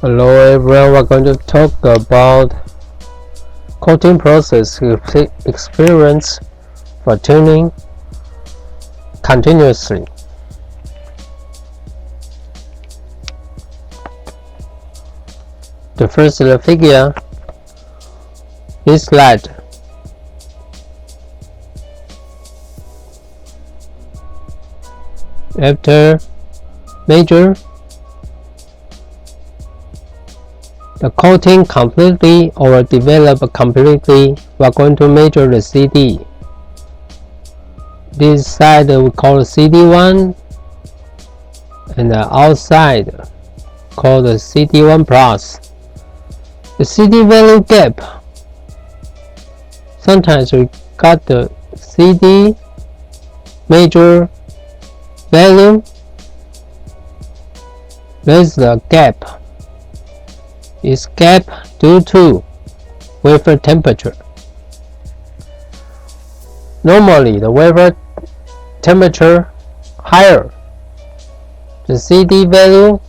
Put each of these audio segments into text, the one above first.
Hello everyone, we're going to talk about coating process experience for tuning continuously. The first figure is slide. After measure the coating completely or develop completely, we are going to measure the CD. This side we call CD1 and the outside called the CD1 plus. The CD value gap, sometimes we got the CD major value, there's the gap. Is gap due to wafer temperature. Normally the wafer temperature higher, the CD value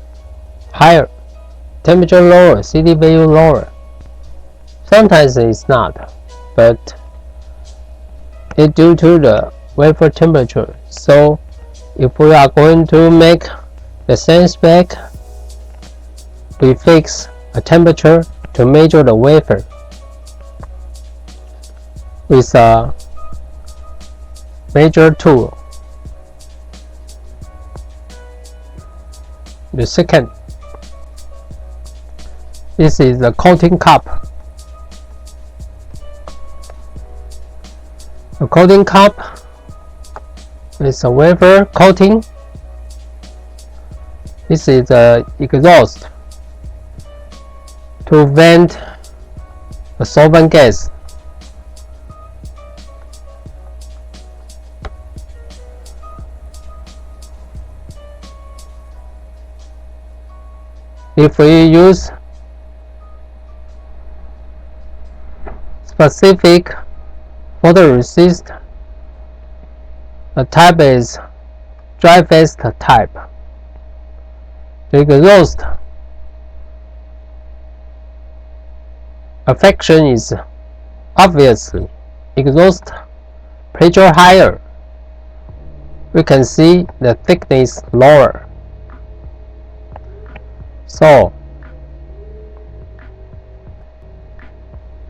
higher, temperature lower, CD value lower. Sometimes it's not, but it's due to the wafer temperature. So if we are going to make the same spec, we fix a temperature to measure the wafer with a measure tool. The second, this is the coating cup. The coating cup is a wafer coating. This is the exhaust to vent the solvent gas. If we use specific photoresist, the type is dry fast type. The exhaust affection is obviously exhaust pressure higher. We can see the thickness lower. So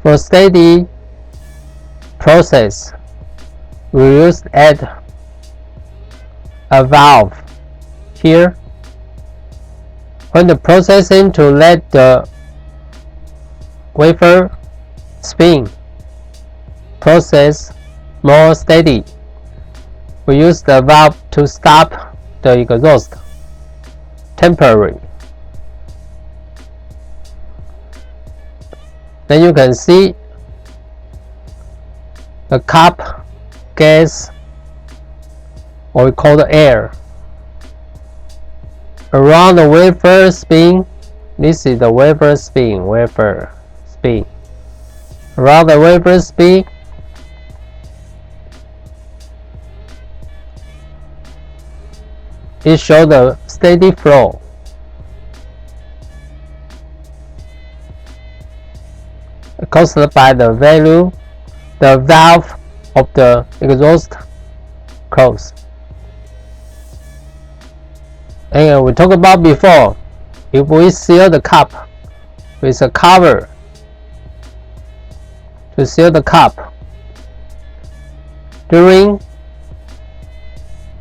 for steady process, we use add a valve here when the processing to let the wafer spin process more steady. We use the valve to stop the exhaust temporarily. Then you can see the cup gas, or we call the air, around the wafer spin. This is the wafer spin. Around the wafer spin, it shows the steady flow. Caused by the valve of the exhaust closed. And we talked about before, if we seal the cup with a cover, to seal the cup during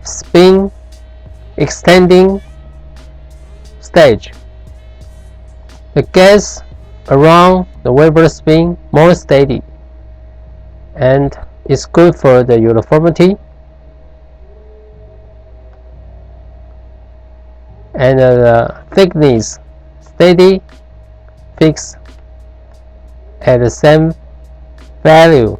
spin extending stage, the gas around the wafer spin more steady and it's good for the uniformity and the thickness steady fixed at the same value.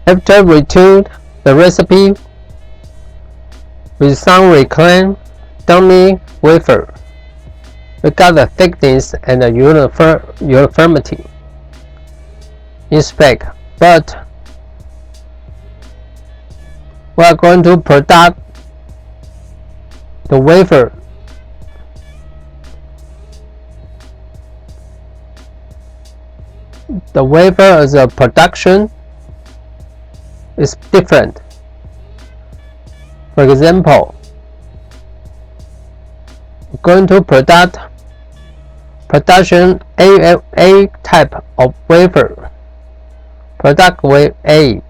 After we tuned the recipe with some reclaimed dummy wafer, we got the thickness and the uniformity in spec, but we are going to product the wafer. The wafer as a production is different. For example, we're going to production A type of wafer. Product with A.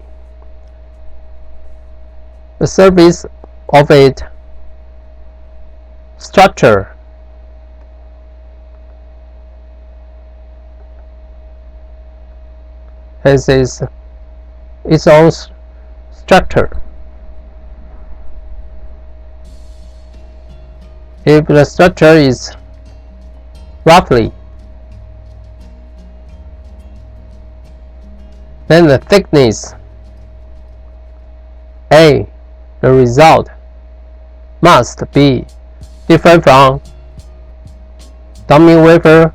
The surface of it structure has its own structure. If the structure is roughly, then the thickness A, the result, must be different from dummy wafer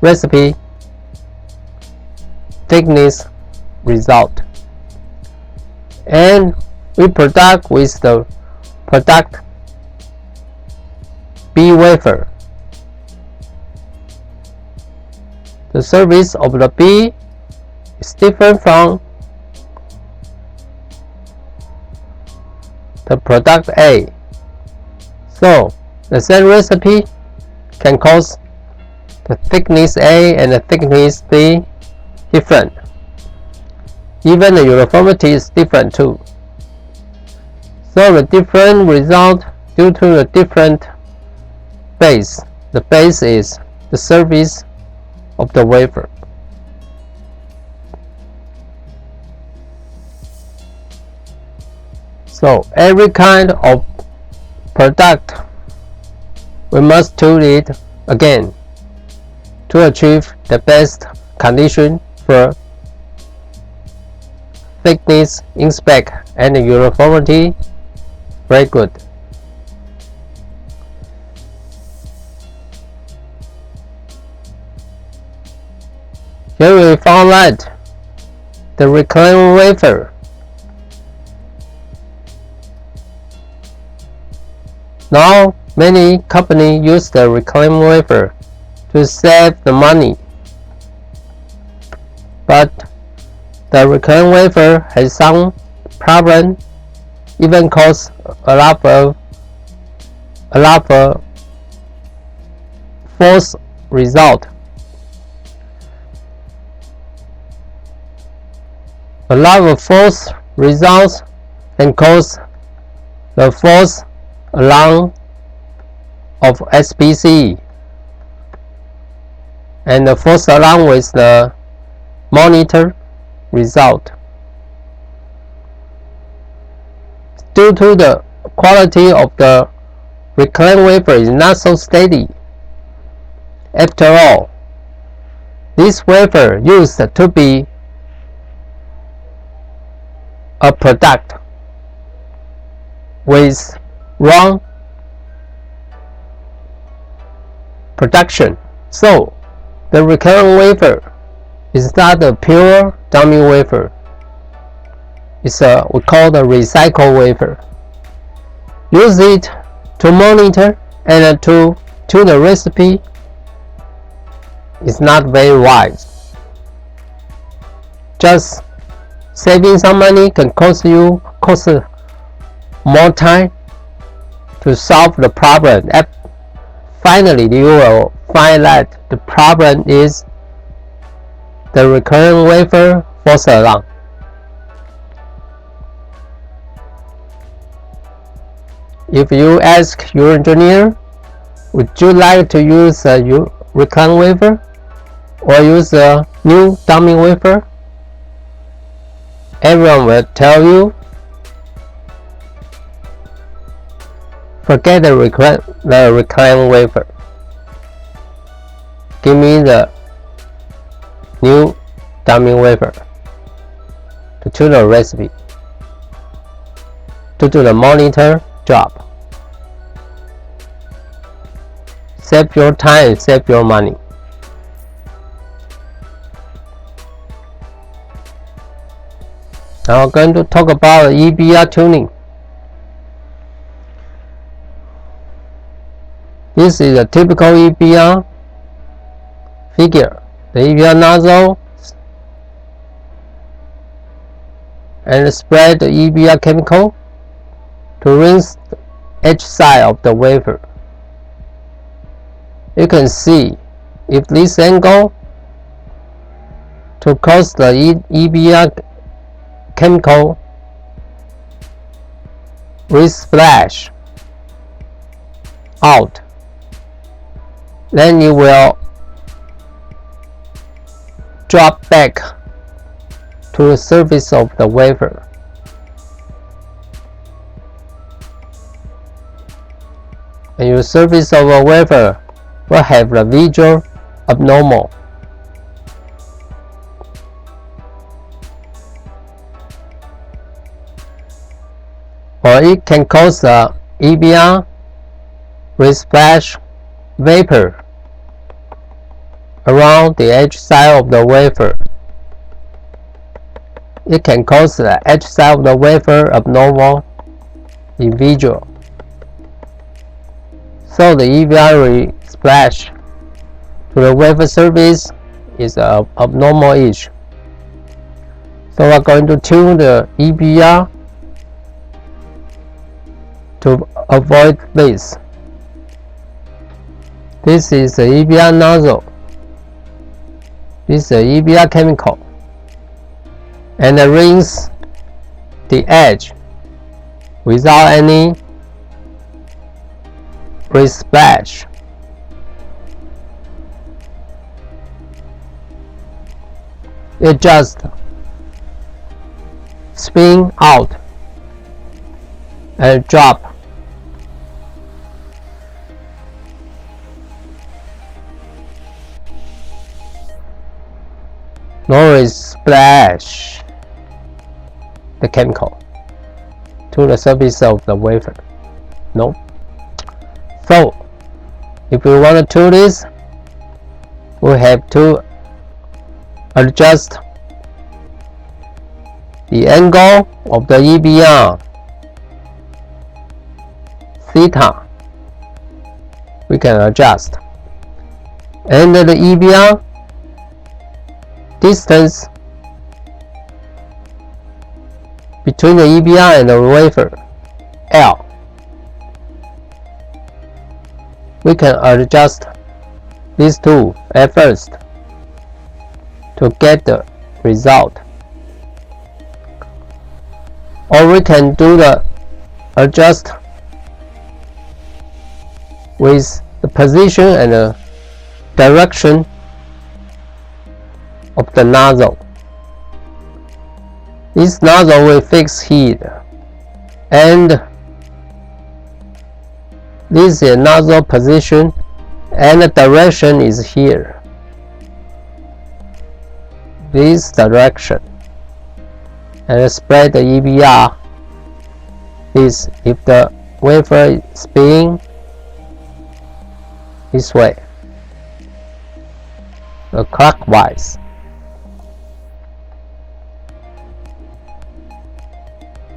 recipe thickness result. And we product with the product B wafer. The surface of the B is different from the product A. So the same recipe can cause the thickness A and the thickness B different. Even the uniformity is different too. So the different result due to the different base. The base is the surface of the wafer. So every kind of product we must do it again to achieve the best condition for thickness, inspect, and uniformity. Very good. Here we found that the reclaimed wafer. Now many companies use the reclaimed wafer to save the money, but the reclaimed wafer has some problem, even cause a lot of false result. A lot of false results can cause the false alarm of SPC and the false alarm with the monitor result. Due to the quality of the reclaimed wafer is not so steady. After all, this wafer used to be a product with wrong production. So the reclaimed wafer is not a pure dummy wafer. It's we call the recycle wafer. Use it to monitor and to tune the recipe is not very wise. Just saving some money can cost more time to solve the problem. Finally, you will find that the problem is the recurrent wafer false alarm. If you ask your engineer, would you like to use a reclaimed wafer or use a new dummy wafer? Everyone will tell you, forget the reclaimed wafer. Give me the new dummy wafer to tune the recipe, to do the monitor job. Save your time, save your money. Now I'm going to talk about EBR tuning. This is a typical EBR figure. The EBR nozzle and spread the EBR chemical to rinse the edge side of the wafer. You can see if this angle to cause the EBR chemical will splash out, then it will drop back to the surface of the wafer. And your surface of a wafer will have the visual abnormal. Or it can cause the EBR with splash vapor around the edge side of the wafer. It can cause the edge side of the wafer abnormal in visual. So the EBR will splash to the wafer surface is an abnormal edge. So we're going to tune the EBR to avoid this. This is the EBR nozzle. This is the EBR chemical. And rinse the edge without any splash. It just spin out and drop. Nor splash the chemical to the surface of the wafer. No. So if we want to do this, we have to adjust the angle of the EBR theta. We can adjust, and the EBR distance between the EBR and the wafer, L. We can adjust these two at first to get the result, or we can do the adjust with the position and the direction of the nozzle. This nozzle will fix here, and this is nozzle position, and the direction is here. This direction, and spread the EBR is if the wafer is spinning this way, clockwise.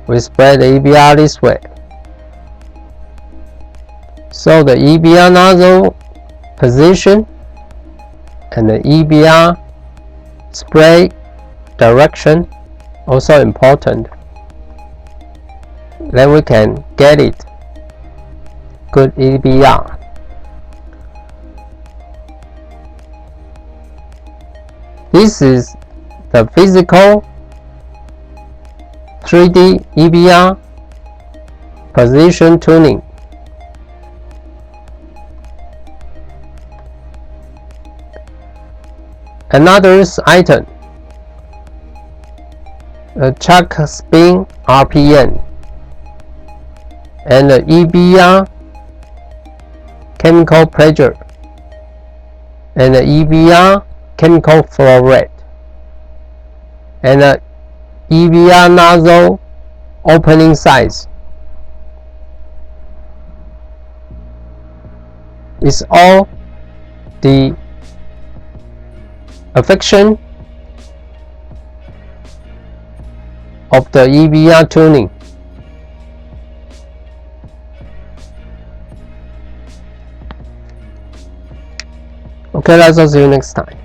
We spread the EBR this way. So the EBR nozzle position and the EBR spray direction also important. Then we can get it good EBR. This is the physical 3D EBR position tuning. Another item, a chuck spin RPM and the EBR chemical pressure and the EBR chemical flow rate and the EBR nozzle opening size. Is all the affection of the EBR tuning. Okay, let's see you next time.